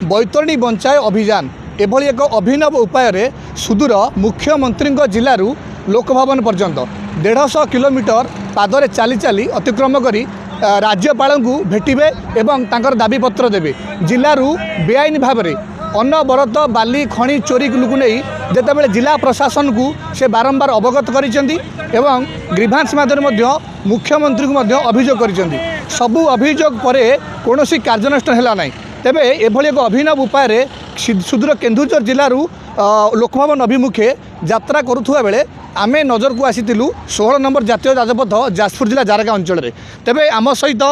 बैतरणी बंचाए अभियान एभली एक अभिनव उपाय सुदूर मुख्यमंत्री जिलू लोकभवन पर्यंत 150 किलोमीटर पादरे चली चली अतिक्रम करी राज्यपाल को भेटे एवं तांकर दाबीपत्र देवे जिलू बेआईन भाव में अनबरत बाली खଣି चोरी को नहीं जितेबाला जिला प्रशासन को से बारंबार अवगत करिसेंती एवं ग्रीभांस माध्यम मुख्यमंत्री को अभियोग करिसेंती सबू अभियोग पर कौन कार्यानुष्ठान है ना तेबे एभली एक अभिनव उपाय सुदूर केन्दुझर जिलू लोकभवन अभिमुखे यात्रा करुवा बेले आमे नजर को आसीलु 16 नंबर जातीय राजपथ जाजपुर जिला जारगा अंचल में तेबे आम सहित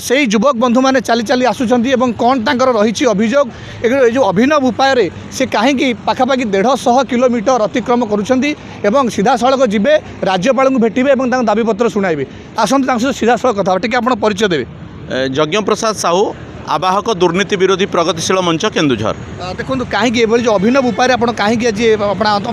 से युवक बंधु मैंने चली चली आसुंच कौन तांकर रही अभियोग जो अभिनव उपाय से कहीं पाखापाखि 150 किलोमीटर अतिक्रम करुँच सीधा सड़क जी राज्यपाल को भेटे और दाबीपत्र शुणाइबे आसतु सीधा सड़क कथा टी आप परिचय देवे। यज्ञ प्रसाद साहू आवाहक दुर्नीति विरोधी प्रगतिशील मंच केन्दुझर। देखो कहीं जो अभिनव उपाय आप कहीं आज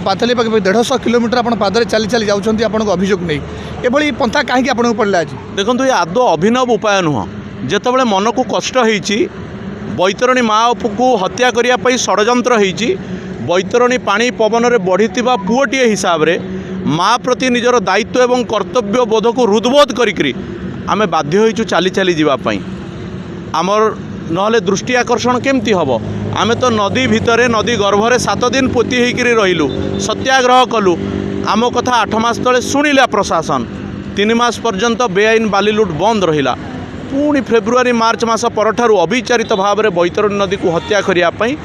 पाथली 150 किलोमीटर आप पादरे चली चली जाऊँच आपको अभियोग नहीं एभली पंथा कहीं आपको पड़ा आज देखो ये आदौ अभिनव उपाय नुह जितेबाला मन को कष्ट होती बैतरणी माँ को हत्या करने षड्यंत्र होती बैतरणी पानी पवन में बढ़ी पुओटीए हिसाब से माँ प्रति निजर दायित्व एवं कर्तव्य बोध को हृदबोध करी आमे बाध्य होइछु चली चली जीवाई आमर नहले दृष्टि आकर्षण केमती हम आमे तो नदी भितर नदी गर्भरे 7 दिन पोती होकर रहिलु सत्याग्रह कलु आम कथा 8 मास तले शुणिला प्रशासन 3 मास पर्यंत बेआईन बाली लुट बंद रहिला पुणी फेब्रुआरी मार्च मास परठारु अविचारित भाव में बैतरणी नदी को हत्या करने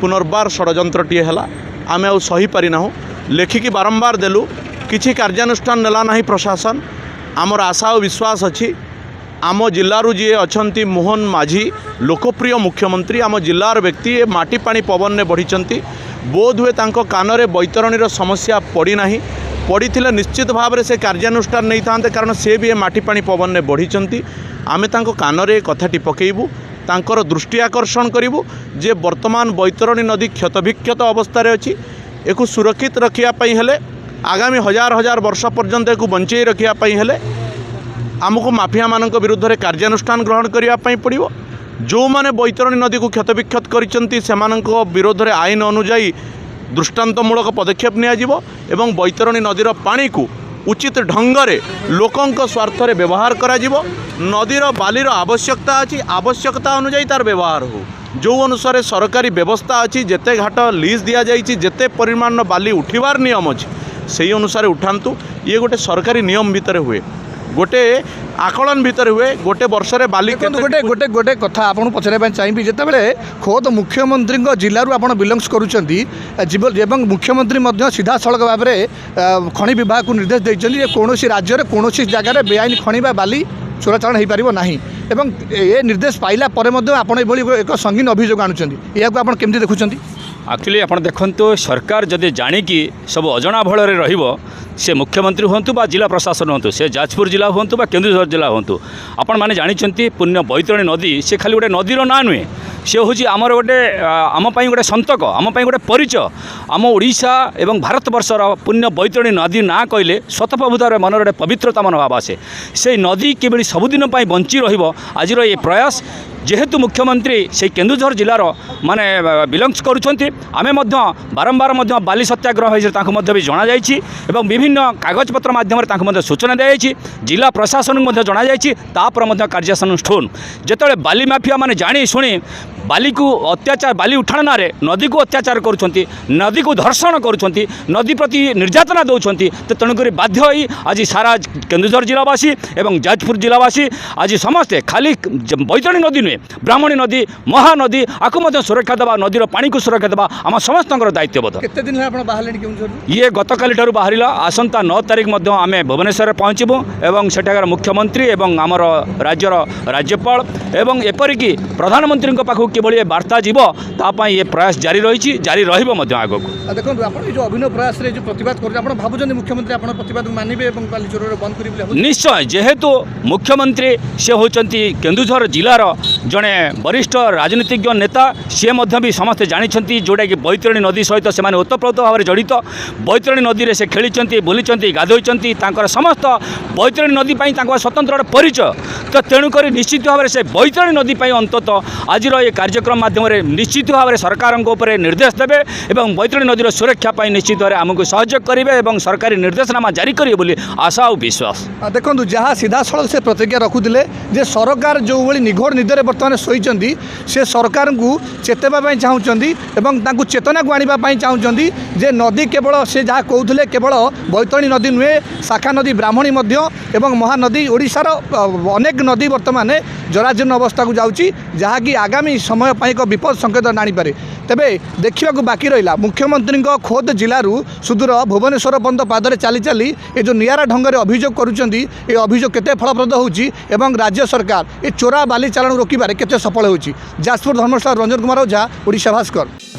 पुनर्बार षड्यंत्रटीए है आमे आ सही पारिनाहु लेखिकी बारंबार देलु किछि कार्यानुष्ठान नेला नाही प्रशासन आमर आशा और विश्वास अच्छी आम जिलू जी अच्छा मोहन माझी लोकप्रिय मुख्यमंत्री आम जिलार व्यक्ति ए माटी पानी पवन में बढ़ी बोध हुए तांको कान में बैतरणीर समस्या पड़ना पड़ी निश्चित भाव में से कार्यानुष्ठान नहीं था कारण से भी ए माटी पानी पवन में बढ़ी आमे तांको कान में कथाटी पकेबू तांकर दृष्टि आकर्षण करूँ जे वर्तमान बैतरणी नदी क्षतविक्षत अवस्था अच्छी एक सुरक्षित रखापी हेले आगामी हजार हजार वर्ष पर्यंत एक बंचे रखापी हेले आमको माफिया मान विरुद्ध में कार्यानुष्ठान ग्रहण करने पड़ो जो मैंने बैतरणी नदी को क्षतविक्षत कर विरोध में आईन अनुजाई दृष्टांतमूलक पदक्षेप नियाजिबो बैतरणी नदीर पानी को उचित ढंग से लोकों स्वार्थ में व्यवहार करा नदीर बालीर आवश्यकता अच्छी आवश्यकता अनुजाई तार व्यवहार हो जो अनुसार सरकारी व्यवस्था अच्छी जेते घाट लीज दि जाइए जेते परिमाण बाली उठिबार नियम अच्छी से अनुसार उठातु ये गोटे सरकारी नियम भितर हुए गोटे आकलन भितर हुए गोटे वर्ष रे बाली गोटे गोटे गोटे कथा आपको पचारे चाहिए जितेबाला खोद मुख्यमंत्री जिलू आप बिलंग्स करुँच मुख्यमंत्री सीधा सड़क भाव में खनि विभाग को निर्देश देते कौन राज्य में कौन जगार बेआईन खनि बाली चोराचालान हो पार ना एवं ये निर्देश पाइला आप एक संगीन अभियोग आणुंट या केमती देखुं एक्चुअली आप देखु सरकार जदि जाणिकी सब अजणा भल से मुख्यमंत्री हूँ बा जिला प्रशासन हूँ से जाजपुर जिला हूँ बा केन्दुझर जिला हूँ आपण मैंने जानते पुण्य बैतरणी नदी से खाली गोटे नदीर ना नुहे से हूँ आमर गोटे आमपाई गोटे संतक आमपाई गोटे परिचय आम ओडिशा एवं भारत वर्षर पुण्य बैतरणी नदी ना कहले स्वतःप्रभुतार मन गोटे पवित्रता मनोभाव आसे से नदी किभली सबुदिन बंची आज ये प्रयास जेहेतु मुख्यमंत्री से केन्दुझर जिलार माने बिलंग्स करुँच आमे बारंबार बाली सत्याग्रह भी जना जाइए एवं विभिन्न कागजपत्र माध्यम सूचना दी जिला प्रशासन को जना जापर कार्यानुष्ठान जिते बाली माफिया माने जानी शुणी बाली को अत्याचार बाली उठाण रे नदी को अत्याचार करुँच नदी को धर्षण करुँच नदी प्रति निर्यातना दौरान तो तेणुक बाध्य होई आज सारा केन्दुझर जिलावासी एवं जाजपुर जिलावासी आज समस्ते खाली बैतरणी नदी नुहे ब्राह्मणी नदी महानदी आपको सुरक्षा देवा नदीर पानी को सुरक्षा देवा आम समस्त दायित्वबोध। केते दिन ये गतकाली ठारू बाहर आसंता 9 तारिख आम भुवनेश्वर पहुँचबू एवं सेठाकार मुख्यमंत्री एवं आमर राज्यर राज्यपाल एवं एपरिकी प्रधानमंत्री पाखक किभली वार्ता जीव तापाई ये प्रयास जारी रही जारी रहिबो आगो देखो आप जो अभिनव प्रयास रे जो प्रतिवाद कर भावुं मुख्यमंत्री आप प्रतिवाद मानवे बाली चोर बंद करेंगे निश्चय जेहेतु मुख्यमंत्री से होचंती केन्दुझर जिलार जड़े वरिष्ठ राजनीतिज्ञ नेता सी भी समस्ते जानते जोटा कि बैतरणी नदी सहित से ओतप्रोत भाव में जड़ित बैतरणी नदी में से खेली बुली गाधोई समस्त बैतरणी नदी स्वतंत्र परिचय तो तेणुक निश्चित भाव में से बैतरणी नदी अंतत आज ये कार्यक्रम माध्यम निश्चित भाव में सरकार निर्देश देवे और बैतरणी नदीर सुरक्षा निश्चित भाव में आमको सहयोग करेंगे और सरकारी निर्देशनामा जारी करेंगे बोली आशा और विश्वास। देखो जहाँ सीधा सड़क से प्रतिज्ञा रखुले जे सरकार जो भाई निघोड़ निदरे बर्तमान शोचती से सरकार को चेतवाई चाहूँगी और चेतना को आने चाहूँगी जे नदी केवल से जहाँ कहते केवल बैतरणी नदी नुहे शाखा नदी ब्राह्मणी एवं महानदी ओडिशार अनेक नदी बर्तमान जराजीर्ण अवस्था को जाऊँगी जहाँकि आगामी समय एक विपद संकेत आनीपे तेबे देखा बाकी रहा मुख्यमंत्री खोद जिलू सुदूर भुवनेश्वर पर्यंत पादरे चली चली ये जो निरा ढंग से अभियोग करुँच केते फलप्रद होउची एवं राज्य सरकार ये चोरा बाली चालाण रोकबार केते सफल होउची। जाजपुर धर्मशाला रंजन कुमार ओझा, ओडिशा भास्कर।